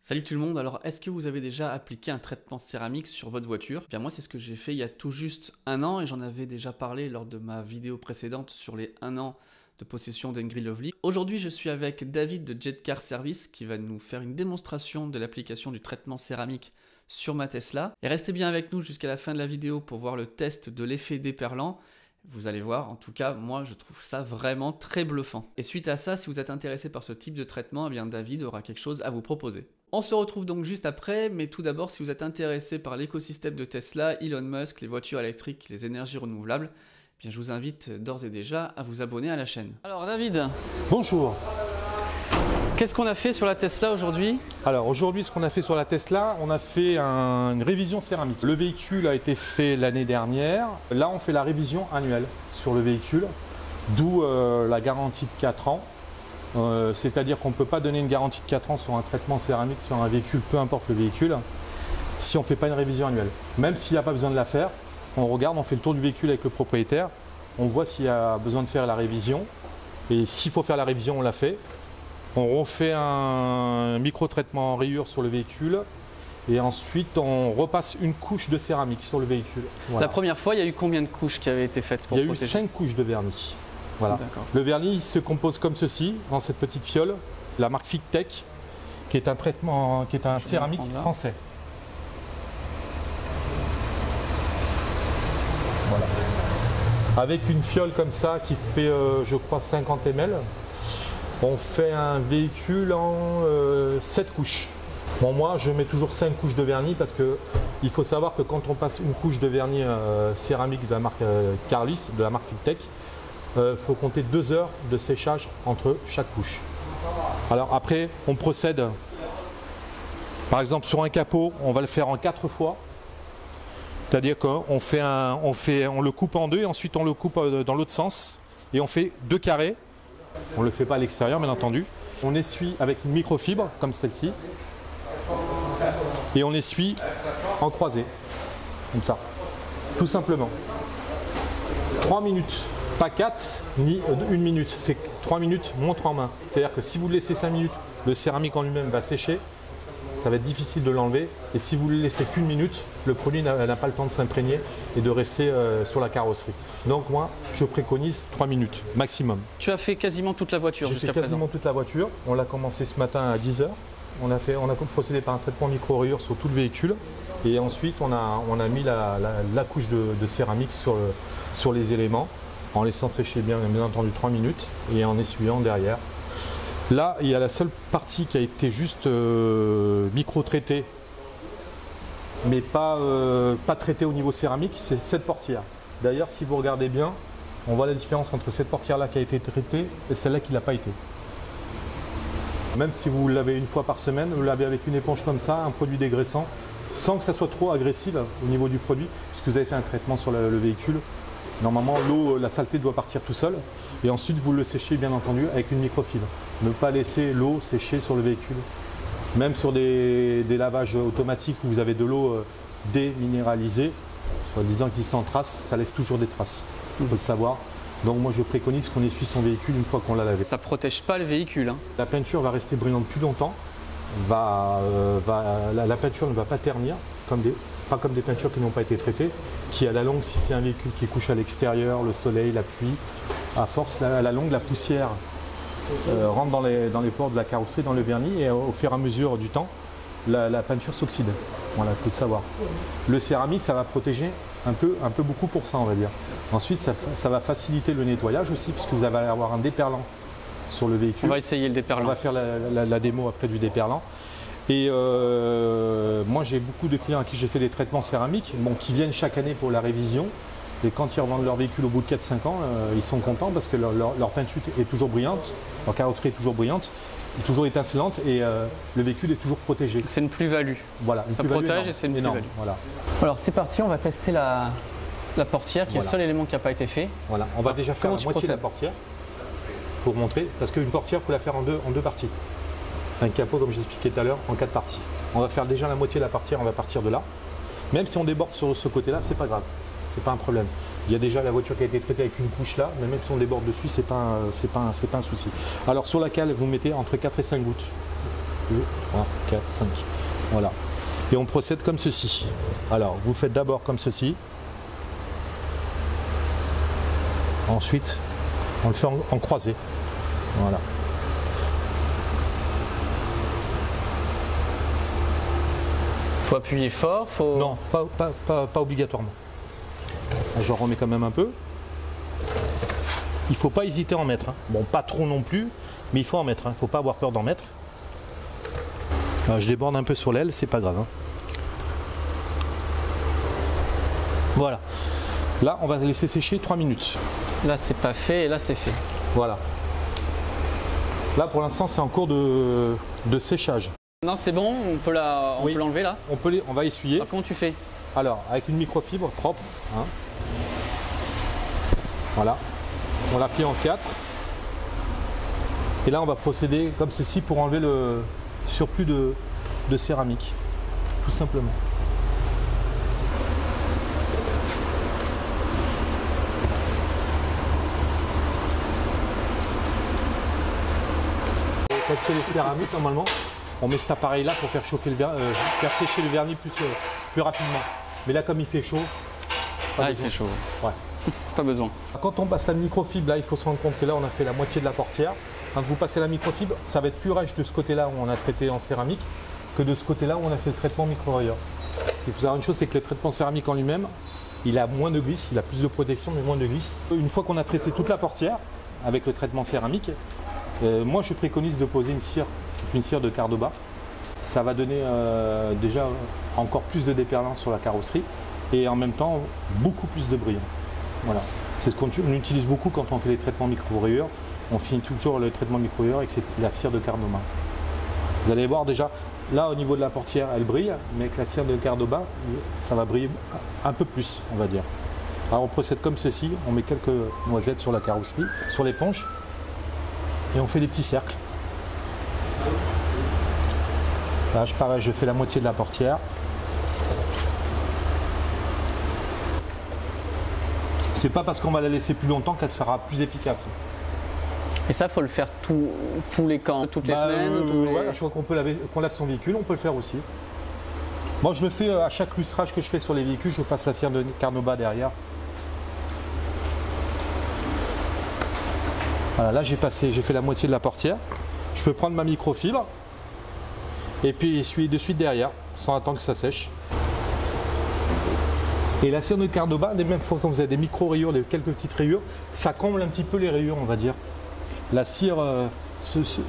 Salut tout le monde, alors est-ce que vous avez déjà appliqué un traitement céramique sur votre voiture? Eh bien moi c'est ce que j'ai fait il y a tout juste un an et j'en avais déjà parlé lors de ma vidéo précédente sur les 1 an de possession d'Angry Lovely. Aujourd'hui je suis avec David de Jetcar Service qui va nous faire une démonstration de l'application du traitement céramique sur ma Tesla. Et restez bien avec nous jusqu'à la fin de la vidéo pour voir le test de l'effet déperlant. Vous allez voir, en tout cas, moi je trouve ça vraiment très bluffant. Et suite à ça, si vous êtes intéressé par ce type de traitement, eh bien David aura quelque chose à vous proposer. On se retrouve donc juste après, mais tout d'abord, si vous êtes intéressé par l'écosystème de Tesla, Elon Musk, les voitures électriques, les énergies renouvelables, eh bien je vous invite d'ores et déjà à vous abonner à la chaîne. Alors David. Bonjour. Qu'est-ce qu'on a fait sur la Tesla aujourd'hui? Alors aujourd'hui, ce qu'on a fait sur la Tesla, on a fait une révision céramique. Le véhicule a été fait l'année dernière. Là, on fait la révision annuelle sur le véhicule, d'où la garantie de 4 ans. C'est-à-dire qu'on ne peut pas donner une garantie de 4 ans sur un traitement céramique sur un véhicule, peu importe le véhicule, si on ne fait pas une révision annuelle. Même s'il n'y a pas besoin de la faire, on regarde, on fait le tour du véhicule avec le propriétaire, on voit s'il y a besoin de faire la révision. Et s'il faut faire la révision, on la fait. On refait un micro-traitement en rayure sur le véhicule et ensuite on repasse une couche de céramique sur le véhicule. Voilà. La première fois, il y a eu combien de couches qui avaient été faites pour protéger? Il y a eu 5 couches de vernis. Voilà. Le vernis se compose comme ceci, dans cette petite fiole, la marque Fictech, qui est un traitement, qui est un céramique français. Voilà. Avec une fiole comme ça qui fait, je crois, 50 ml. On fait un véhicule en 7 couches. Bon, moi, je mets toujours 5 couches de vernis parce qu'il faut savoir que quand on passe une couche de vernis céramique de la marque Carlis, de la marque Fictech, il faut compter 2 heures de séchage entre chaque couche. Alors après, on procède. Par exemple, sur un capot, on va le faire en 4 fois. C'est-à-dire qu'on on le coupe en deux et ensuite on le coupe dans l'autre sens. Et on fait 2 carrés. On ne le fait pas à l'extérieur, bien entendu. On essuie avec une microfibre, comme celle-ci. Et on essuie en croisée, comme ça. Tout simplement. 3 minutes, pas 4, ni 1 minute. C'est 3 minutes, montre en main. C'est-à-dire que si vous le laissez 5 minutes, le céramique en lui-même va sécher. Ça va être difficile de l'enlever. Et si vous le laissez qu'1 minute, le produit n'a pas le temps de s'imprégner et de rester sur la carrosserie. Donc moi, je préconise 3 minutes maximum. Tu as fait quasiment toute la voiture jusqu'à présent? J'ai fait quasiment toute la voiture. On l'a commencé ce matin à 10 h. On a procédé par un traitement micro-rayure sur tout le véhicule. Et ensuite, on a mis la couche de céramique sur les éléments, en laissant sécher bien entendu 3 minutes et en essuyant derrière. Là, il y a la seule partie qui a été juste micro-traitée, mais pas traitée au niveau céramique, c'est cette portière. D'ailleurs, si vous regardez bien, on voit la différence entre cette portière-là qui a été traitée et celle-là qui ne l'a pas été. Même si vous l'avez une fois par semaine, vous l'avez avec une éponge comme ça, un produit dégraissant, sans que ça soit trop agressif au niveau du produit, puisque vous avez fait un traitement sur le véhicule. Normalement, l'eau, la saleté doit partir tout seul. Et ensuite, vous le séchez bien entendu avec une microfibre. Ne pas laisser l'eau sécher sur le véhicule. Même sur des lavages automatiques où vous avez de l'eau déminéralisée, soi-disant qu'il s'en trace, ça laisse toujours des traces. Il faut le savoir. Donc moi, je préconise qu'on essuie son véhicule une fois qu'on l'a lavé. Ça ne protège pas le véhicule, hein. La peinture va rester brillante plus longtemps. La peinture ne va pas ternir, pas comme des peintures qui n'ont pas été traitées, qui à la longue, si c'est un véhicule qui couche à l'extérieur, le soleil, la pluie, à force, à la longue, la poussière rentre dans les pores de la carrosserie, dans le vernis, et au fur et à mesure du temps, la peinture s'oxyde. Voilà, il faut le savoir. Le céramique, ça va protéger un peu beaucoup pour ça, on va dire. Ensuite, ça va faciliter le nettoyage aussi, puisque vous allez avoir un déperlant sur le véhicule. On va essayer le déperlant. On va faire la démo après du déperlant. Et moi, j'ai beaucoup de clients à qui j'ai fait des traitements céramiques, qui viennent chaque année pour la révision. Et quand ils revendent leur véhicule au bout de 4-5 ans, ils sont contents parce que leur peinture est toujours brillante, leur carrosserie est toujours brillante, toujours étincelante et le véhicule est toujours protégé. C'est une plus-value. Voilà, ça protège et c'est une plus-value. Voilà. Alors c'est parti, on va tester la portière qui est le seul élément qui n'a pas été fait. Voilà, on va déjà faire la moitié de la portière pour montrer, parce qu'une portière, il faut la faire en deux parties. Un capot, comme j'expliquais tout à l'heure, en 4 parties. On va faire déjà la moitié de la portière, on va partir de là. Même si on déborde sur ce côté-là, c'est pas grave, c'est pas un problème. Il y a déjà la voiture qui a été traitée avec une couche là, mais même si on déborde dessus, c'est pas un souci. Alors sur laquelle vous mettez entre 4 et 5 gouttes. 2, 3, 4, 5. Voilà. Et on procède comme ceci. Alors, vous faites d'abord comme ceci. Ensuite, on le fait en croisé. Voilà. Faut appuyer fort, faut... Non, pas obligatoirement. Je remets quand même un peu. Il ne faut pas hésiter à en mettre. Hein. Bon, pas trop non plus, mais il faut en mettre. Il ne faut pas avoir peur d'en mettre. Alors, je déborde un peu sur l'aile, c'est pas grave. Hein. Voilà. Là, on va laisser sécher 3 minutes. Là, c'est pas fait et là, c'est fait. Voilà. Là, pour l'instant, c'est en cours de séchage. Non, c'est bon, on peut l'enlever là. On va essuyer. Alors, comment tu fais? Alors, avec une microfibre propre. Hein. Voilà. On la plie en 4. Et là, on va procéder comme ceci pour enlever le surplus de céramique. Tout simplement. Quand je fais les céramiques, normalement, on met cet appareil là pour faire chauffer faire sécher le vernis plus rapidement. Mais là, comme il fait chaud. Ah, il fait chaud. Ouais. Pas besoin. Quand on passe la microfibre, là, il faut se rendre compte que là, on a fait la moitié de la portière. Quand vous passez la microfibre, ça va être plus rêche de ce côté-là où on a traité en céramique que de ce côté-là où on a fait le traitement micro-rayure. Il faut savoir une chose, c'est que le traitement céramique en lui-même, il a moins de glisse, il a plus de protection, mais moins de glisse. Une fois qu'on a traité toute la portière avec le traitement céramique, moi, je préconise de poser une cire, qui est une cire de Cardoba. Ça va donner déjà encore plus de déperlant sur la carrosserie et en même temps beaucoup plus de brillant. Voilà. C'est ce qu'on utilise beaucoup quand on fait les traitements micro-rayures. On finit toujours le traitement micro-rayure avec la cire de Cardoba. Vous allez voir déjà, là au niveau de la portière, elle brille, mais avec la cire de Cardoba, ça va briller un peu plus, on va dire. Alors on procède comme ceci, on met quelques noisettes sur la carrosserie, sur l'éponge, et on fait des petits cercles. Là, pareil, je fais la moitié de la portière. C'est pas parce qu'on va la laisser plus longtemps qu'elle sera plus efficace. Et ça, faut le faire tous les camps, toutes les semaines Ouais, je crois qu'on lave son véhicule, on peut le faire aussi. Moi, je le fais à chaque lustrage que je fais sur les véhicules, je passe la cire de Cardoba derrière. Voilà, là, j'ai fait la moitié de la portière. Je peux prendre ma microfibre et puis essuyer de suite derrière, sans attendre que ça sèche. Et la cire de Cardoba, même fois quand vous avez des micro-rayures, quelques petites rayures, ça comble un petit peu les rayures, on va dire. La cire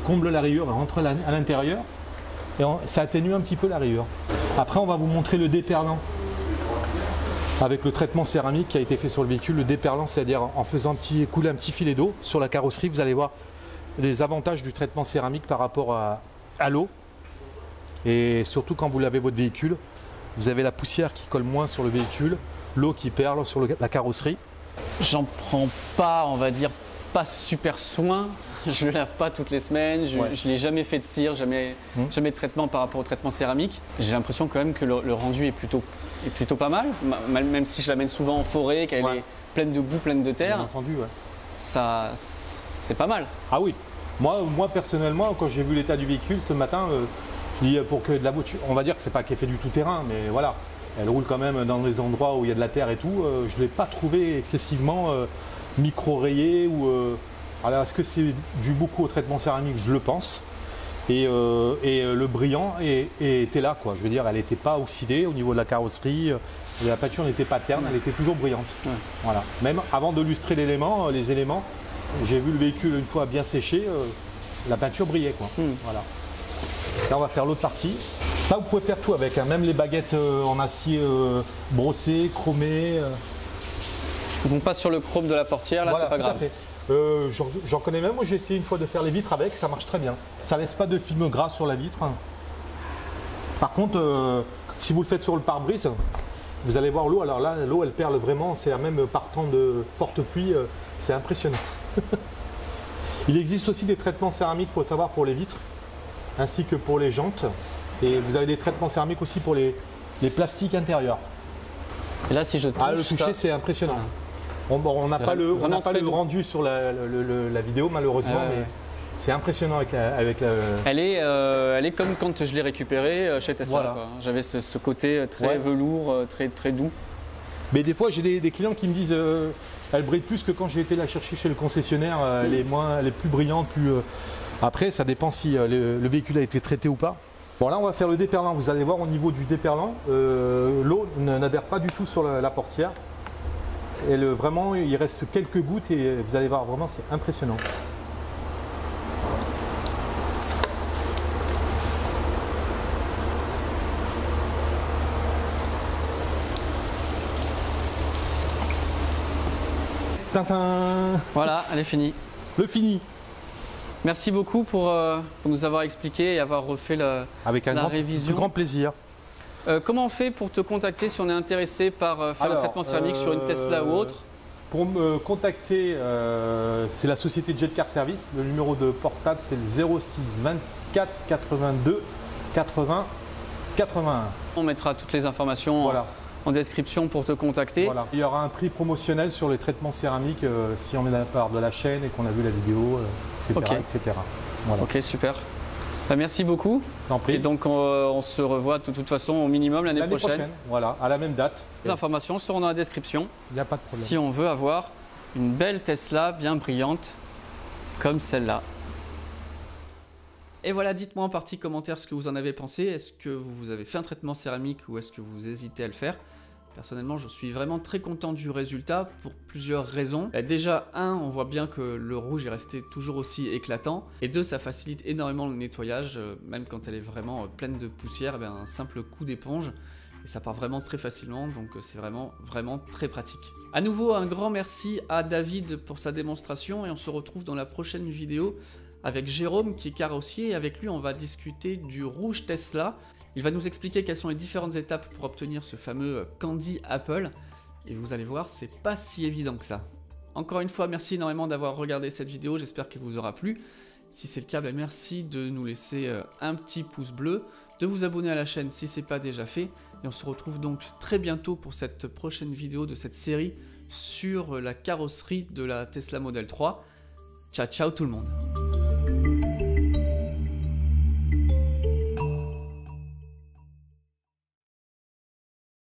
comble la rayure, rentre à l'intérieur et ça atténue un petit peu la rayure. Après, on va vous montrer le déperlant avec le traitement céramique qui a été fait sur le véhicule. Le déperlant, c'est-à-dire en faisant couler un petit filet d'eau sur la carrosserie, vous allez voir les avantages du traitement céramique par rapport à l'eau. Et surtout quand vous lavez votre véhicule, vous avez la poussière qui colle moins sur le véhicule, l'eau qui perle sur la carrosserie. J'en prends pas, on va dire, pas super soin. Je le lave pas toutes les semaines, je n'ai jamais fait de cire, jamais de traitement par rapport au traitement céramique. J'ai l'impression quand même que le rendu est plutôt pas mal, même si je l'amène souvent en forêt, qu'elle est pleine de boue, pleine de terre. Bien entendu, ouais. Ça, c'est pas mal. Ah oui, moi personnellement, quand j'ai vu l'état du véhicule ce matin, je dis pour que de la voiture, on va dire que c'est pas qu'elle fait du tout terrain, mais voilà, elle roule quand même dans des endroits où il y a de la terre et tout. Je ne l'ai pas trouvé excessivement micro-rayé ou. Alors, est-ce que c'est dû beaucoup au traitement céramique? Je le pense. Et le brillant était là, quoi. Je veux dire, elle n'était pas oxydée au niveau de la carrosserie. La peinture n'était pas terne, elle était toujours brillante. Ouais. Voilà. Même avant de lustrer les éléments, j'ai vu le véhicule une fois bien séché, la peinture brillait, quoi. Voilà. Là, on va faire l'autre partie. Ça, vous pouvez faire tout avec, hein. Même les baguettes en acier brossé, chromé. Donc, on passe sur le chrome de la portière, là, voilà, c'est pas grave. J'en connais même, moi j'ai essayé une fois de faire les vitres avec, ça marche très bien. Ça laisse pas de film gras sur la vitre. Par contre, si vous le faites sur le pare-brise, vous allez voir l'eau. Alors là, l'eau elle perle vraiment, c'est même partant de forte pluie, c'est impressionnant. Il existe aussi des traitements céramiques, il faut savoir, pour les vitres, ainsi que pour les jantes. Et vous avez des traitements céramiques aussi pour les plastiques intérieurs. Et là, si je touche, le toucher, c'est impressionnant. On n'a pas le rendu sur la vidéo malheureusement, mais C'est impressionnant Elle est comme quand je l'ai récupérée chez Tesla. Voilà. J'avais ce côté très velours, très doux. Mais des fois, j'ai des clients qui me disent elle brille plus que quand j'ai été la chercher chez le concessionnaire. Elle est plus brillante. Après, ça dépend si le véhicule a été traité ou pas. Bon, là, on va faire le déperlant. Vous allez voir au niveau du déperlant, l'eau n'adhère pas du tout sur la portière. Et vraiment, il reste quelques gouttes et vous allez voir, vraiment, c'est impressionnant. Tintin. Voilà, elle est finie. Le fini. Merci beaucoup pour nous avoir expliqué et avoir refait Avec un révision. grand plaisir. Comment on fait pour te contacter si on est intéressé par faire un traitement céramique sur une Tesla ou autre? Pour me contacter, c'est la société Jetcar Service. Le numéro de portable, c'est le 06 24 82 80 81. On mettra toutes les informations en description pour te contacter. Voilà. Il y aura un prix promotionnel sur les traitements céramiques si on est de la part de la chaîne et qu'on a vu la vidéo, etc. etc. Voilà. Ok, super. Merci beaucoup. Et donc on se revoit de toute façon au minimum l'année prochaine. Voilà, à la même date. Les informations seront dans la description. Il n'y a pas de problème. Si on veut avoir une belle Tesla bien brillante comme celle-là. Et voilà, dites-moi en partie commentaire ce que vous en avez pensé. Est-ce que vous avez fait un traitement céramique ou est-ce que vous hésitez à le faire? Personnellement, je suis vraiment très content du résultat pour plusieurs raisons. Déjà, on voit bien que le rouge est resté toujours aussi éclatant. Et deux, ça facilite énormément le nettoyage, même quand elle est vraiment pleine de poussière, un simple coup d'éponge. Et ça part vraiment très facilement, donc c'est vraiment très pratique. À nouveau, un grand merci à David pour sa démonstration et on se retrouve dans la prochaine vidéo avec Jérôme qui est carrossier et avec lui on va discuter du rouge Tesla. Il va nous expliquer quelles sont les différentes étapes pour obtenir ce fameux Candy Apple. Et vous allez voir, c'est pas si évident que ça. Encore une fois, merci énormément d'avoir regardé cette vidéo, j'espère qu'elle vous aura plu. Si c'est le cas, merci de nous laisser un petit pouce bleu, de vous abonner à la chaîne si ce n'est pas déjà fait. Et on se retrouve donc très bientôt pour cette prochaine vidéo de cette série sur la carrosserie de la Tesla Model 3. Ciao, ciao tout le monde!